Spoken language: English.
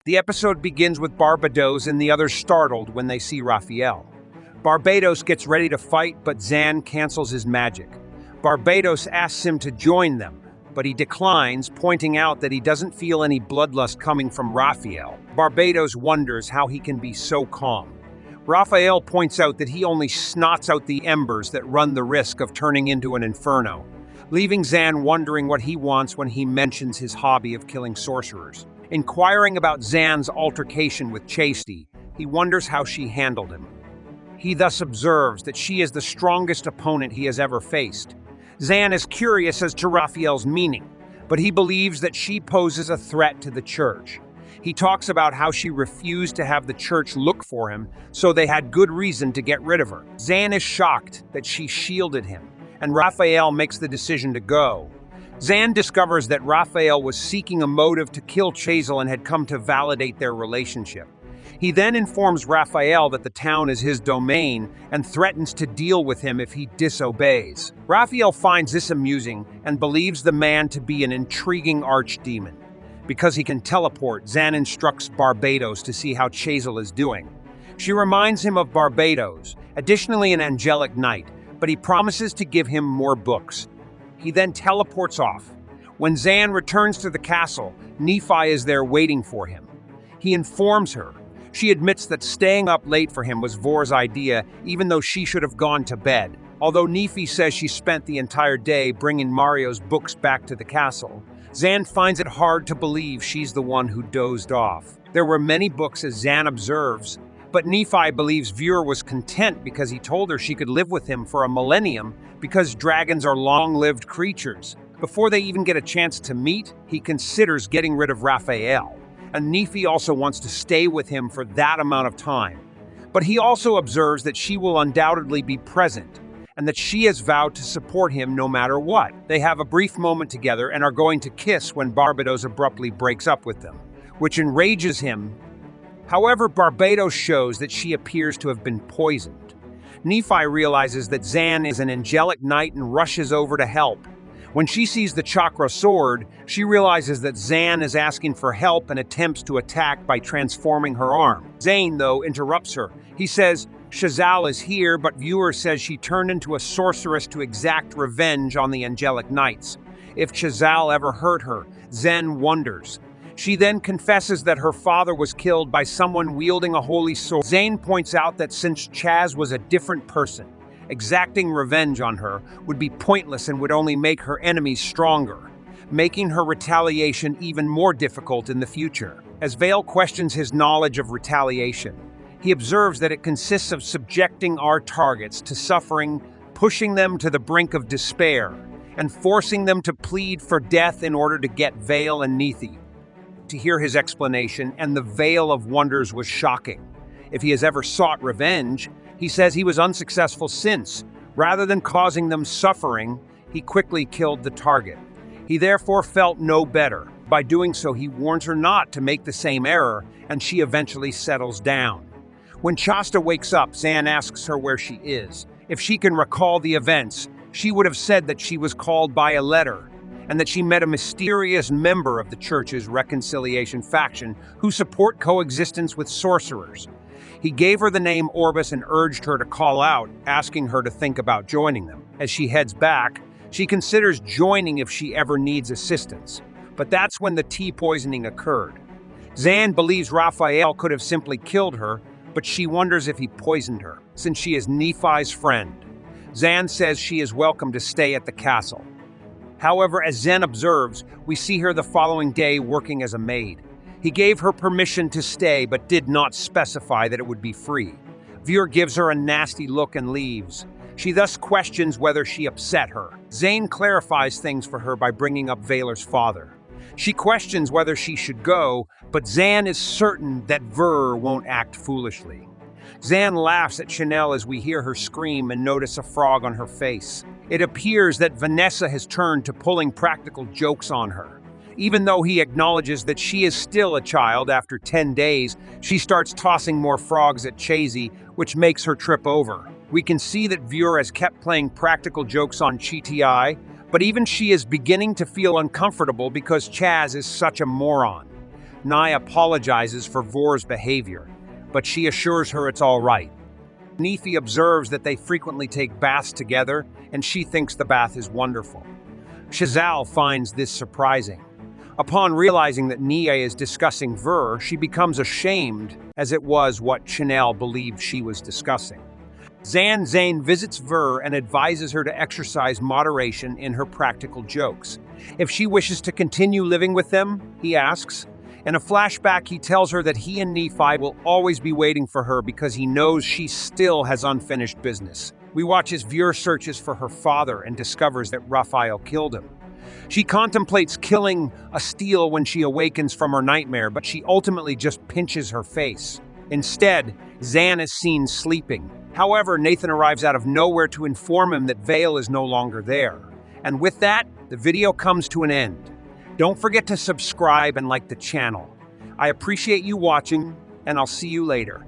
The episode begins with Barbados and the others startled when they see Raphael. Barbados gets ready to fight, but Zan cancels his magic. Barbados asks him to join them, but he declines, pointing out that he doesn't feel any bloodlust coming from Raphael. Barbados wonders how he can be so calm. Raphael points out that he only snots out the embers that run the risk of turning into an inferno, leaving Zan wondering what he wants when he mentions his hobby of killing sorcerers. Inquiring about Zan's altercation with Chastity, he wonders how she handled him. He thus observes that she is the strongest opponent he has ever faced. Zan is curious as to Raphael's meaning, but he believes that she poses a threat to the church. He talks about how she refused to have the church look for him, so they had good reason to get rid of her. Zan is shocked that she shielded him, and Raphael makes the decision to go. Zan discovers that Raphael was seeking a motive to kill Chazal and had come to validate their relationship. He then informs Raphael that the town is his domain and threatens to deal with him if he disobeys. Raphael finds this amusing and believes the man to be an intriguing archdemon. Because he can teleport, Zan instructs Barbados to see how Chazal is doing. She reminds him of Barbados, additionally an angelic knight, but he promises to give him more books. He then teleports off. When Zan returns to the castle, Nephi is there waiting for him. He informs her. She admits that staying up late for him was Vor's idea, even though she should have gone to bed. Although Nephi says she spent the entire day bringing Mario's books back to the castle, Zan finds it hard to believe she's the one who dozed off. There were many books, as Zan observes, but Nephi believes Vur was content because he told her she could live with him for a millennium because dragons are long-lived creatures. Before they even get a chance to meet, he considers getting rid of Raphael, and Nephi also wants to stay with him for that amount of time. But he also observes that she will undoubtedly be present, and that she has vowed to support him no matter what. They have a brief moment together and are going to kiss when Barbados abruptly breaks up with them, which enrages him. However, Barbados shows that she appears to have been poisoned. Nephi realizes that Zan is an angelic knight and rushes over to help. When she sees the chakra sword, she realizes that Zan is asking for help and attempts to attack by transforming her arm. Zane, though, interrupts her. He says, Chazal is here, but Vur says she turned into a sorceress to exact revenge on the angelic knights. If Chazal ever hurt her, Zen wonders. She then confesses that her father was killed by someone wielding a holy sword. Zane points out that since Chaz was a different person, exacting revenge on her would be pointless and would only make her enemies stronger, making her retaliation even more difficult in the future. As Vale questions his knowledge of retaliation, he observes that it consists of subjecting our targets to suffering, pushing them to the brink of despair, and forcing them to plead for death in order to get Vale and Nethi. To hear his explanation, and the veil of wonders was shocking. If he has ever sought revenge, he says he was unsuccessful since. Rather than causing them suffering, he quickly killed the target. He therefore felt no better. By doing so, he warns her not to make the same error, and she eventually settles down. When Shasta wakes up, Zan asks her where she is. If she can recall the events, she would have said that she was called by a letter, and that she met a mysterious member of the church's reconciliation faction who support coexistence with sorcerers. He gave her the name Orbis and urged her to call out, asking her to think about joining them. As she heads back, she considers joining if she ever needs assistance. But that's when the tea poisoning occurred. Zan believes Raphael could have simply killed her, but she wonders if he poisoned her, since she is Nephi's friend. Zan says she is welcome to stay at the castle. However, as Zen observes, we see her the following day working as a maid. He gave her permission to stay, but did not specify that it would be free. Vur gives her a nasty look and leaves. She thus questions whether she upset her. Zane clarifies things for her by bringing up Valer's father. She questions whether she should go, but Zan is certain that Vur won't act foolishly. Zan laughs at Chanel as we hear her scream and notice a frog on her face. It appears that Vanessa has turned to pulling practical jokes on her. Even though he acknowledges that she is still a child after 10 days, she starts tossing more frogs at Chazy, which makes her trip over. We can see that Vur has kept playing practical jokes on Chi, but even she is beginning to feel uncomfortable because Chaz is such a moron. Nye apologizes for Vor's behavior, but she assures her it's all right. Nephi observes that they frequently take baths together, and she thinks the bath is wonderful. Shazal finds this surprising. Upon realizing that Nia is discussing Ver, she becomes ashamed, as it was what Chanel believed she was discussing. Zane visits Ver and advises her to exercise moderation in her practical jokes. If she wishes to continue living with them, he asks. In a flashback, he tells her that he and Nephi will always be waiting for her because he knows she still has unfinished business. We watch as Ver searches for her father and discovers that Raphael killed him. She contemplates killing Asteel when she awakens from her nightmare, but she ultimately just pinches her face. Instead, Zan is seen sleeping. However, Nathan arrives out of nowhere to inform him that Vale is no longer there. And with that, the video comes to an end. Don't forget to subscribe and like the channel. I appreciate you watching, and I'll see you later.